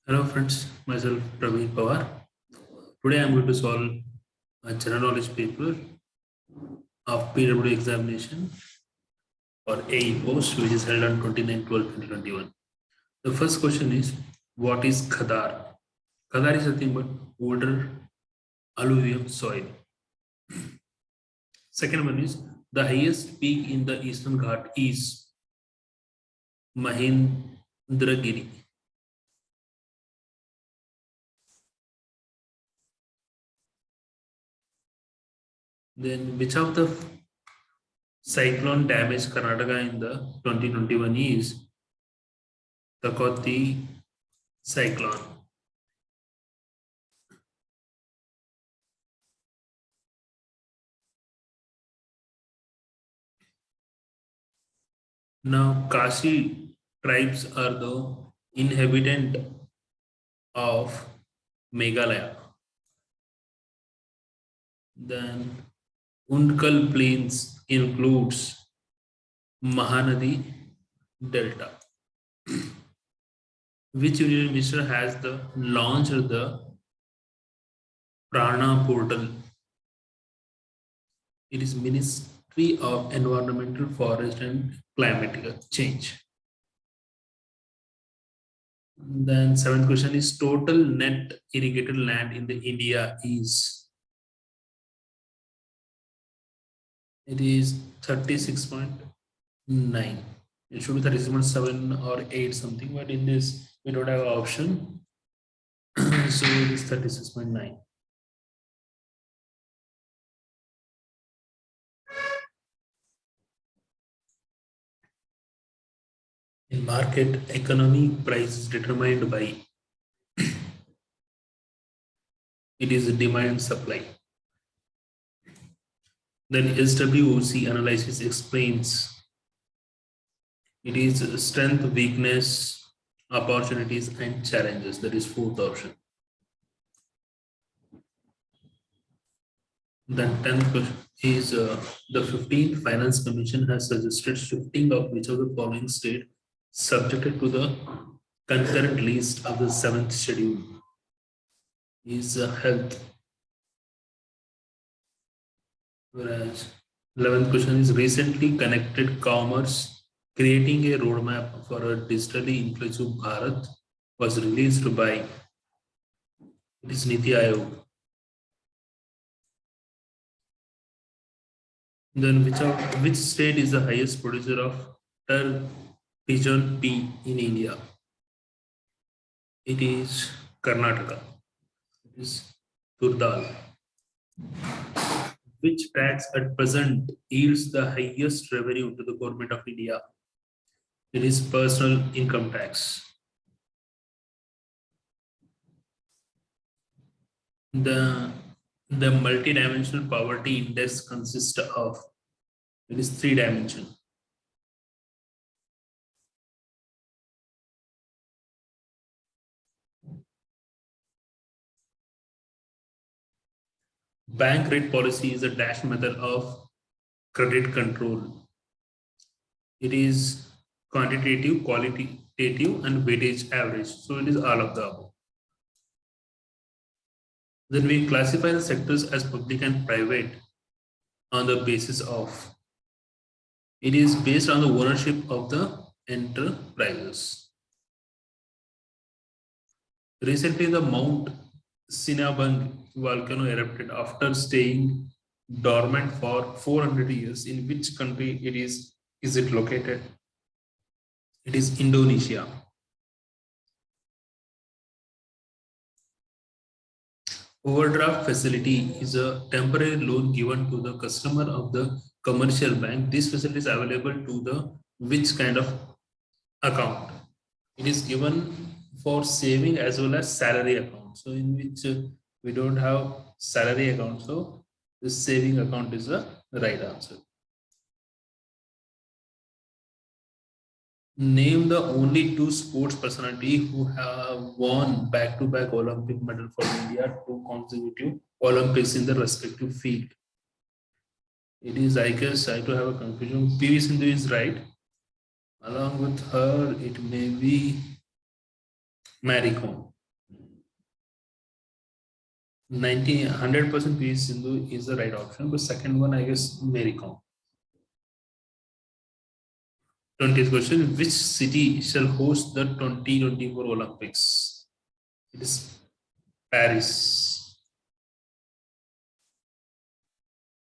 Hello friends, myself Praveen Pawar. Today I am going to solve a general knowledge paper of PW examination for AE post which is held on 29/12/2021. The first question is, what is Khadar? Khadar is nothing but older alluvium soil. Second one is, the highest peak in the Eastern Ghat is Mahendragiri. Then which of the cyclone damaged Karnataka in the 2021 is Takoti cyclone. Now, Kashi tribes are the inhabitant of Meghalaya. Then, Unkal Plains includes Mahanadi Delta. Which union minister has launched the Prana portal? It is Ministry of Environmental, Forest and Climatic Change. Then seventh question is, total net irrigated land in the India is, it is 36.9. It should be 36.7 or 8 something, but in this we don't have an option. So it is 36.9. In market economy, price is determined by, it is demand and supply. Then SWOC analysis explains, it is strength, weakness, opportunities and challenges. That is fourth option. Then 10th question is, the 15th Finance Commission has suggested shifting of which of the following state subjected to the concurrent list of the 7th schedule is health. Whereas 11th question is, recently connected commerce, creating a roadmap for a digitally inclusive Bharat was released by, it is Niti Aayog. Then which state is the highest producer of pigeon pea in India? It is Karnataka. It is Turdal. Which tax at present yields the highest revenue to the government of India? It is personal income tax. The multidimensional poverty index consists of, it is 3-dimensional. Bank rate policy is a dash method of credit control. It is quantitative, qualitative, and weightage average. So it is all of the above. Then we classify the sectors as public and private on the basis of, it is based on the ownership of the enterprises. Recently, the Mount Sinabung volcano erupted after staying dormant for 400 years. In which country is it located? It is Indonesia. Overdraft facility is a temporary loan given to the customer of the commercial bank. This facility is available to the which kind of account? It is given for saving as well as salary account. So in which we don't have salary account, so the saving account is the right answer. Name the only two sports personality who have won back-to-back Olympic medal for India, 2 consecutive Olympics in the respective field. It is, I guess, I do have a confusion. PV Sindhu is right. Along with her, it may be Mary Kom. 100% PV Sindhu is the right option, but second one, I guess, Mary Kom. 20th question, which city shall host the 2024 Olympics? It is Paris.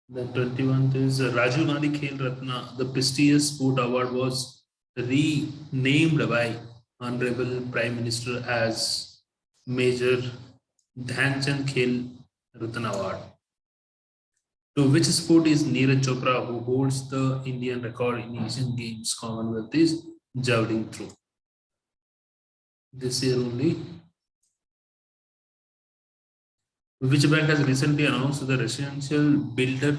The 21st is Rajiv Gandhi Khel Ratna. The prestigious sport award was renamed by Honorable Prime Minister as Major Dhyanchand Khel Ratna Award. To which sport is Neeraj Chopra, who holds the Indian record in Asian Games Commonwealth, is javelin throw? This year only. Which bank has recently announced the residential builder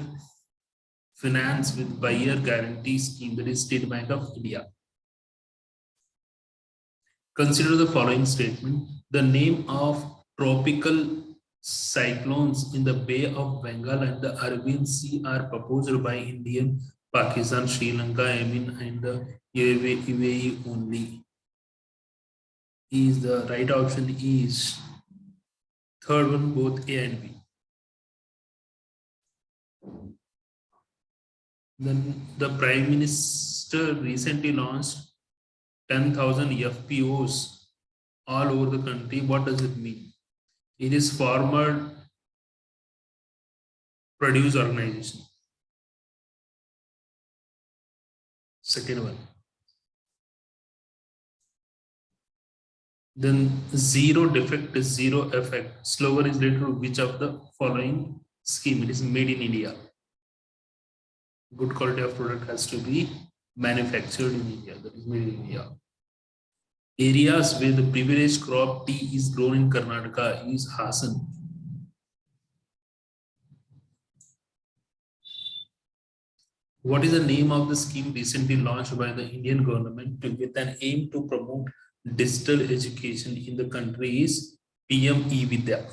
finance with buyer guarantee scheme, that is State Bank of India? Consider the following statement. The name of tropical cyclones in the Bay of Bengal and the Arabian Sea are proposed by India, Pakistan, Sri Lanka, Yemen, and the UAE only. Is the right option is third one, both A and B. Then the Prime Minister recently launched 10,000 FPOs all over the country. What does it mean? It is farmer produce organization. Second one. Then zero defect is zero effect. Slogan is related to which of the following scheme? It is made in India. Good quality of product has to be manufactured in India. That is made in India. Areas where the privileged crop tea is grown in Karnataka is Hassan. What is the name of the scheme recently launched by the Indian government with an aim to promote digital education in the country is PM eVidya.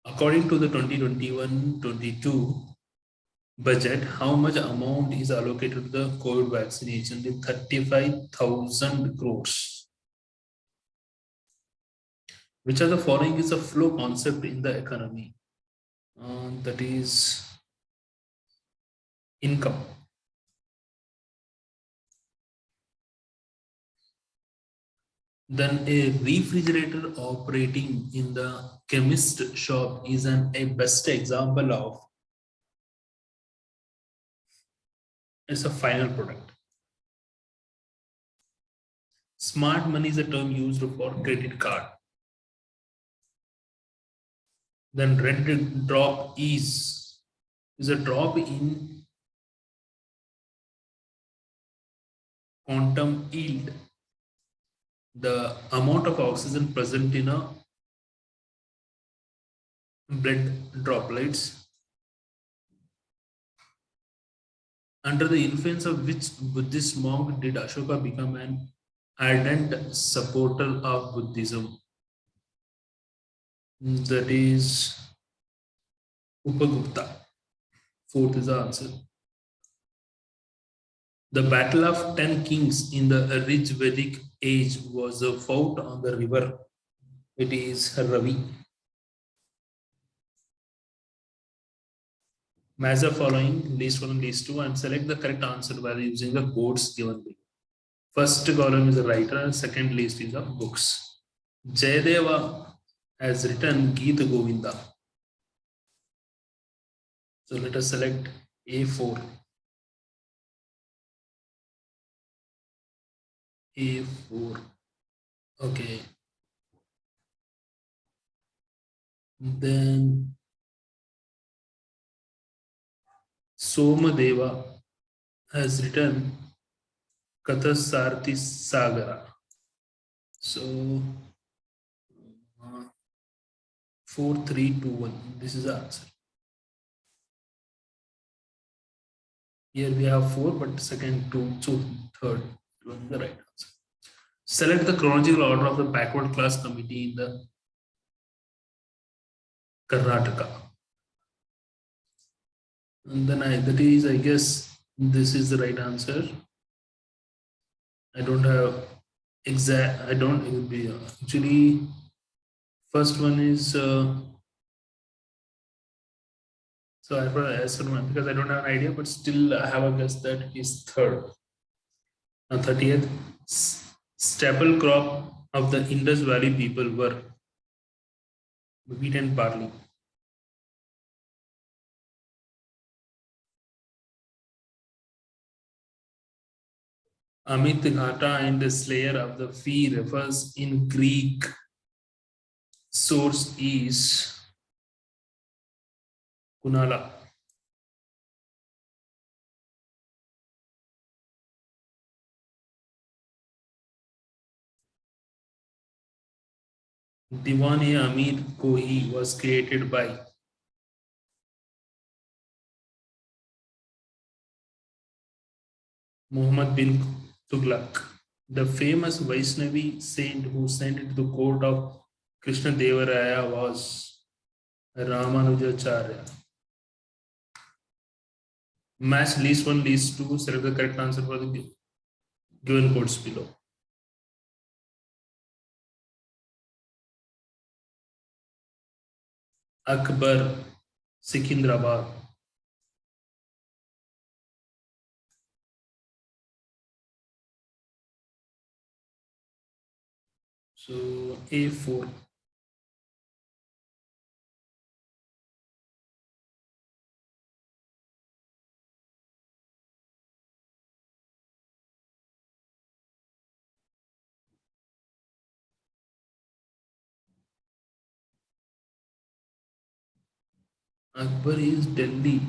According to the 2021-22 budget, how much amount is allocated to the COVID vaccination? The 35,000 crores. Which of the following is a flow concept in the economy? That is income. Then a refrigerator operating in the chemist shop is a best example of, it's a final product. Smart money is a term used for credit card. Then red drop is a drop in quantum yield, the amount of oxygen present in a blood droplets. Under the influence of which Buddhist monk did Ashoka become an ardent supporter of Buddhism? That is Upagupta. Fourth is the answer. The Battle of 10 Kings in the rich Vedic age was fought on the river. It is Ravi. Match the following, list 1 and list 2, and select the correct answer by using the codes given below. First column is a writer, second list is of books. Jayadeva has written Geeta Govinda. So let us select A4. A4. Okay. Then Somadeva has written Kathasarthi Sagara. So 4, 3, 2, 1. This is the answer. Here we have 4, but second 2, so third one the right answer. Select the chronological order of the backward class committee in the Karnataka. And then that is, I guess, this is the right answer. I don't have exact, I don't, it will be actually First one is so I for answer one because I don't have an idea, but still I have a guess that is third. 30th, staple crop of the Indus Valley people were wheat and barley. Amit Ghata and the slayer of the fee refers in Greek source is Kunala. Diwan-e-Amir Kohi was created by Muhammad bin Tughlaq, the famous Vaishnavi saint who sent it to the court of Krishna Devaraya was Ramanujacharya. Match list 1, list 2, select the correct answer for the given codes below. Akbar, Secunderabad. So A4. Akbar is Delhi.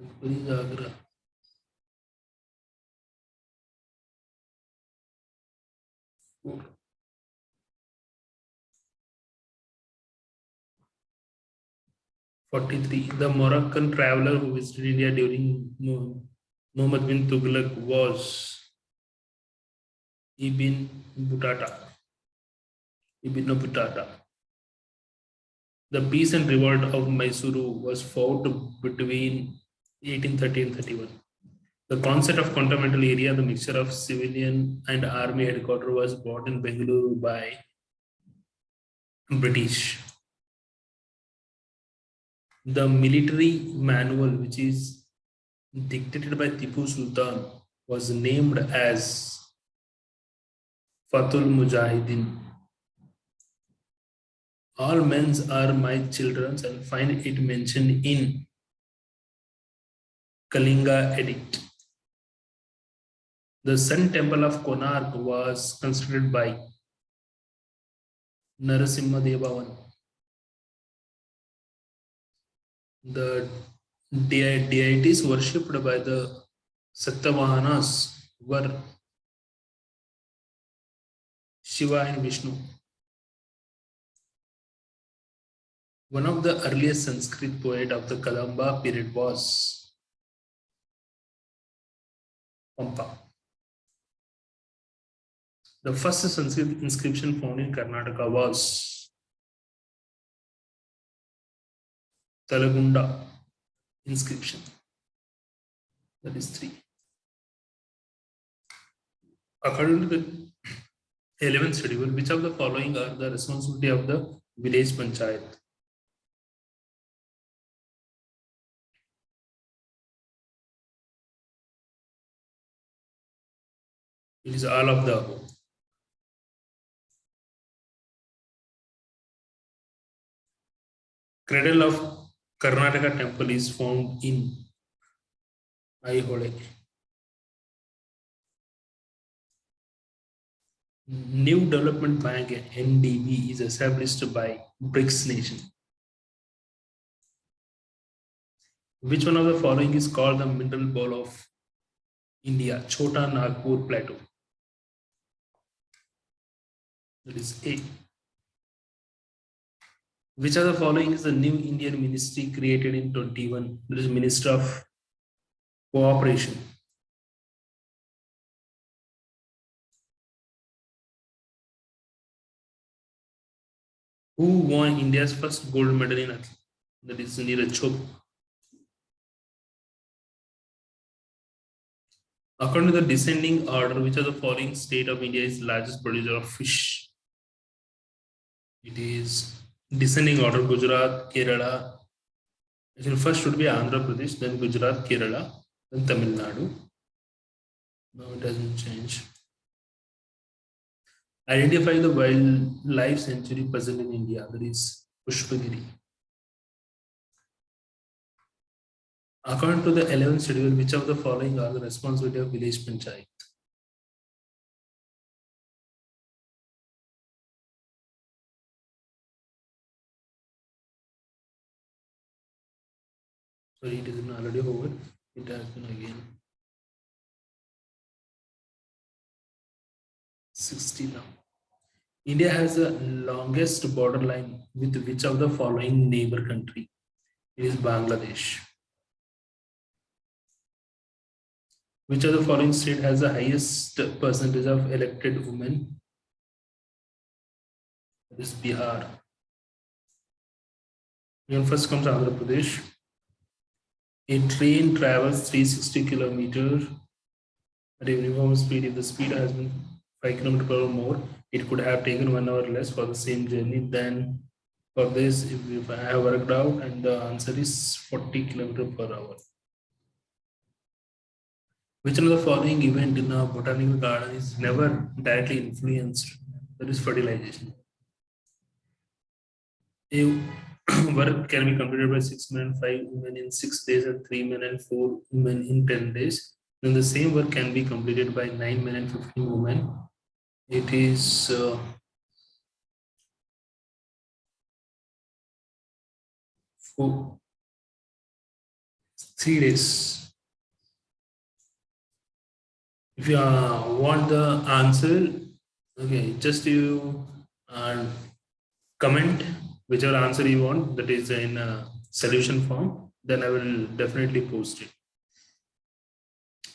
Akbar is Agra. Four. 43. The Moroccan traveler who visited India during Muhammad bin Tughlaq was Ibn Butata. Ibn Butata. The peace and revolt of Mysuru was fought between 1830 and 31. The concept of continental area, the mixture of civilian and army headquarters, was brought in Bengaluru by British. The military manual, which is dictated by Tipu Sultan, was named as Fatul Mujahideen. All men's are my children's and find it mentioned in Kalinga Edict. The Sun Temple of Konark was constructed by Narasimha Devavan. The deities worshipped by the Satavahanas were Shiva and Vishnu. One of the earliest Sanskrit poets of the Kadamba period was Pampa. The first Sanskrit inscription found in Karnataka was Talagunda inscription. That is 3. According to the 11th schedule, which of the following are the responsibility of the village panchayat? It is all of the above. Cradle of Karnataka temple is found in Aihole. New Development Bank NDB is established by BRICS nation. Which one of the following is called the mineral bowl of India? Chota Nagpur Plateau. That is A. Which of the following is the new Indian ministry created in 21? That is Minister of Cooperation. Who won India's first gold medal in athletics? That is Neeraj Chopra. According to the descending order, which of the following state of India is largest producer of fish? It is descending order: Gujarat, Kerala. Actually, first should be Andhra Pradesh, then Gujarat, Kerala, then Tamil Nadu. Now it doesn't change. Identify the wildlife sanctuary present in India. That is Pushpagiri. According to the 11th schedule, which of the following are the responsibility of village panchayat? Sorry, it is already over. It has been again 60 now. India has the longest borderline with which of the following neighbor country? It is Bangladesh. Which of the following state has the highest percentage of elected women? It is Bihar. Then first comes Andhra Pradesh. A train travels 360 kilometers at a uniform speed. If the speed has been 5 kilometers per hour more, it could have taken 1 hour less for the same journey. Then for this, if I have worked out, and the answer is 40 kilometers per hour. Which of the following event in a botanical garden is never directly influenced? That is fertilization. A work can be completed by 6 men and 5 women in 6 days and 3 men and 4 women in 10 days. Then the same work can be completed by 9 men and 15 women. It is 3 days. If you want the answer, okay, just you comment whichever answer you want, that is in a solution form, then I will definitely post it.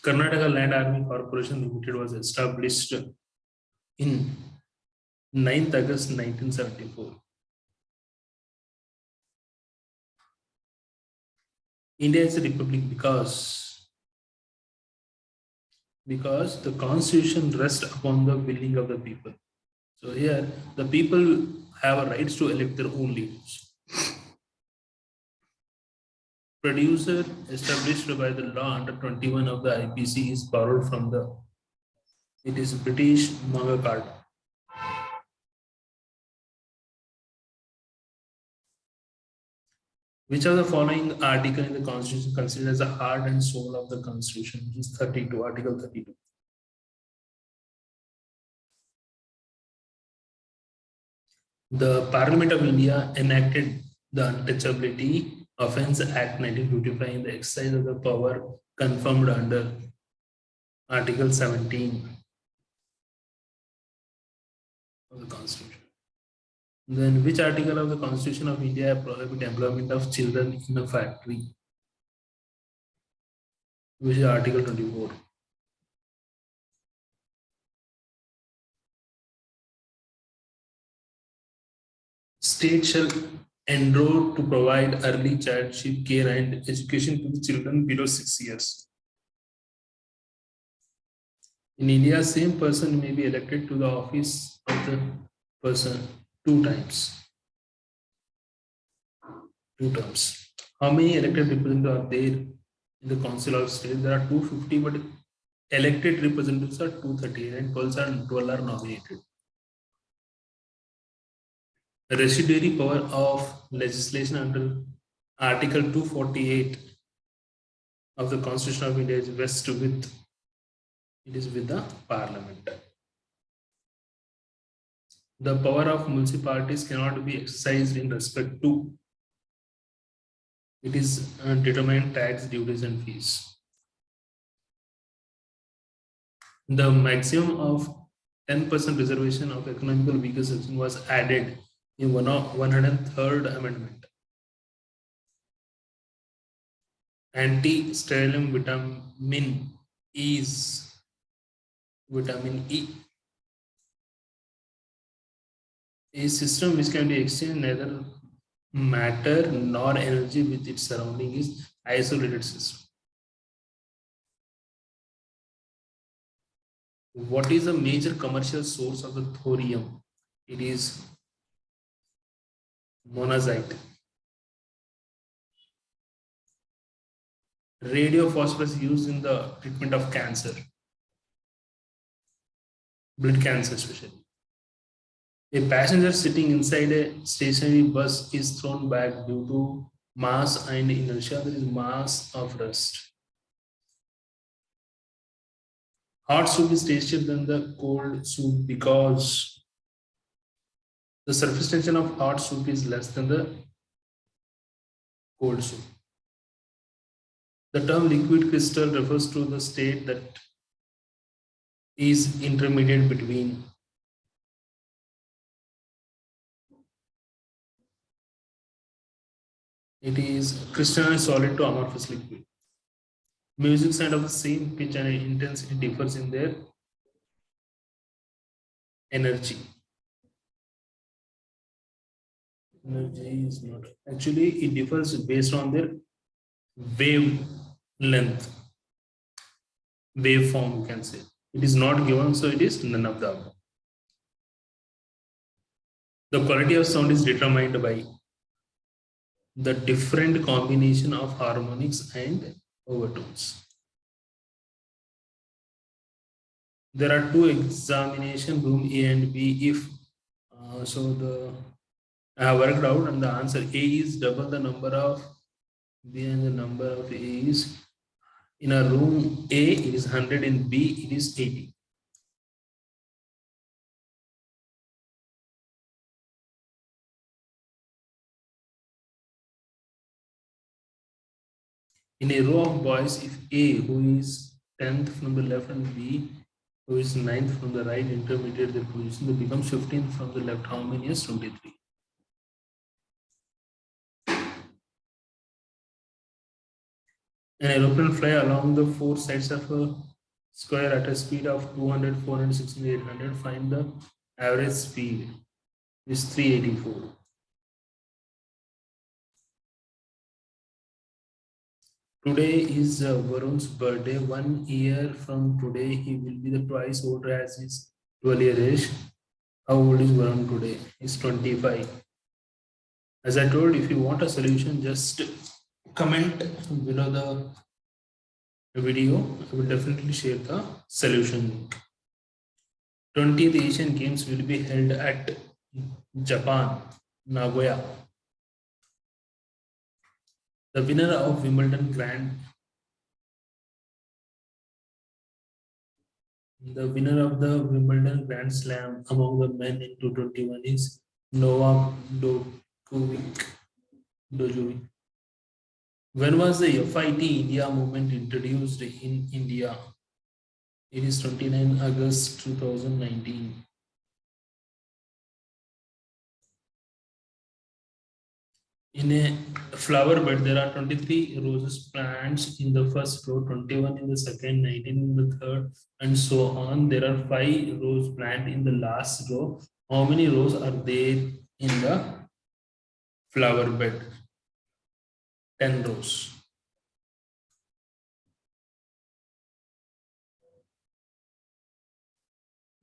Karnataka Land Army Corporation Limited was established in 9th August 1974. India is a republic because the constitution rests upon the willing of the people. So here the people have a rights to elect their own leaders. Producer established by the law under 21 of the IPC is borrowed from it is British Magna Carta. Which of the following article in the Constitution considered as the heart and soul of the Constitution? Which is 32, Article 32. The Parliament of India enacted the Untouchability Offence Act 1955 in the exercise of the power confirmed under Article 17 of the Constitution. Then which article of the Constitution of India prohibit employment of children in a factory? Which is Article 24. State shall enroll to provide early childhood care and education to the children below 6 years. In India, same person may be elected to the office of the person 2 times. 2 terms. How many elected representatives are there in the Council of State? There are 250, but elected representatives are 238 and 12 are nominated. The residuary power of legislation under Article 248 of the Constitution of India is vested with the Parliament. The power of municipalities cannot be exercised in respect to it is determined tax, duties, and fees. The maximum of 10% reservation of economical weaker section was added in 103rd Amendment. Anti-stellium vitamin is vitamin E. A system which can be exchanged neither matter nor energy with its surrounding is isolated system. What is the major commercial source of the thorium? It is monazite. Radiophosphorus used in the treatment of cancer, blood cancer especially. A passenger sitting inside a stationary bus is thrown back due to mass and inertia. There is mass of rust. Hot soup is tastier than the cold soup because the surface tension of hot soup is less than the cold soup. The term liquid crystal refers to the state that is intermediate between it is crystalline solid to amorphous liquid. Music sound of the same pitch and intensity differs in their energy. Energy is not actually it differs based on their wavelength, waveform, you can say. It is not given, so it is none of the above. The quality of sound is determined by the different combination of harmonics and overtones. There are two examination room A and B. If I have worked out, and the answer A is double the number of B and the number of A is in a room A it is 100, in B it is 80. In a row of boys, if A, who is 10th from the left, and B, who is 9th from the right, intermediate their position, they become 15th from the left. How many is 23? An aeroplane fly along the four sides of a square at a speed of 200, 400, 600, 800. Find the average speed is 384. Today is Varun's birthday. 1 year from today, he will be the twice older as his 12-year age. How old is Varun today? He's 25. As I told, if you want a solution, just comment below the video. I will definitely share the solution link. 20th Asian Games will be held at Japan, Nagoya. The winner of Wimbledon Grand Slam among the men in 2021 is Novak Djokovic. When was the FIT India movement introduced in India? It is 29 August 2019. In a flower bed, there are 23 roses plants in the first row, 21 in the second, 19 in the third, and so on. There are 5 rose plants in the last row. How many rows are there in the flower bed? 10 rows.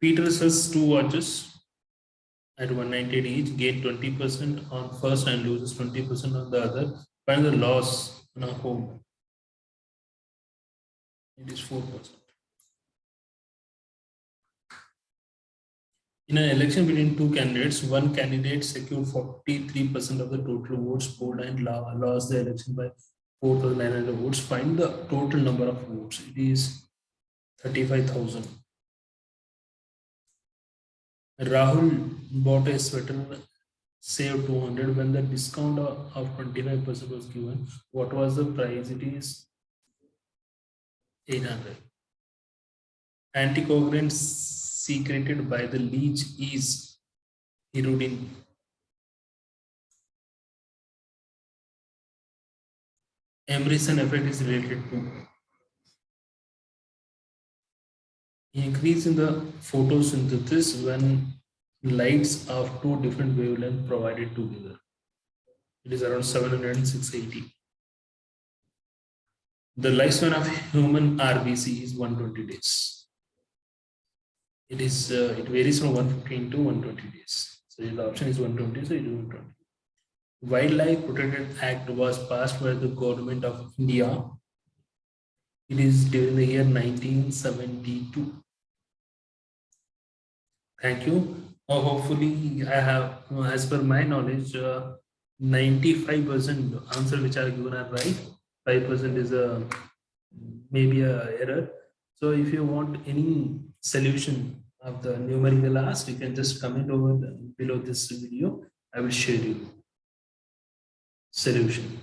Peter sells 2 watches at 198 each, gain 20% on first and loses 20% on the other. Find the loss on a home. It is 4%. In an election between two candidates, one candidate secured 43% of the total votes polled and lost the election by 4,900 votes. Find the total number of votes. It is 35,000. Rahul bought a sweater, saved 200 when the discount of 25% was given. What was the price? It is 800. Anticoagulant secreted by the leech is iridine. Emerson effect is related to increase in the photosynthesis when lights of 2 different wavelengths provided together. It is around 700 and 680. The lifespan of human RBC is 120 days. It varies from 115 to 120 days. So the option is 120, so it is 120. Wildlife Protected Act was passed by the government of India. It is during the year 1972. Thank you. Hopefully, I have, as per my knowledge, 95% answer which are given are right. 5% is a maybe a error. So if you want any solution of the numerical asked, you can just comment over below this video. I will share you solution.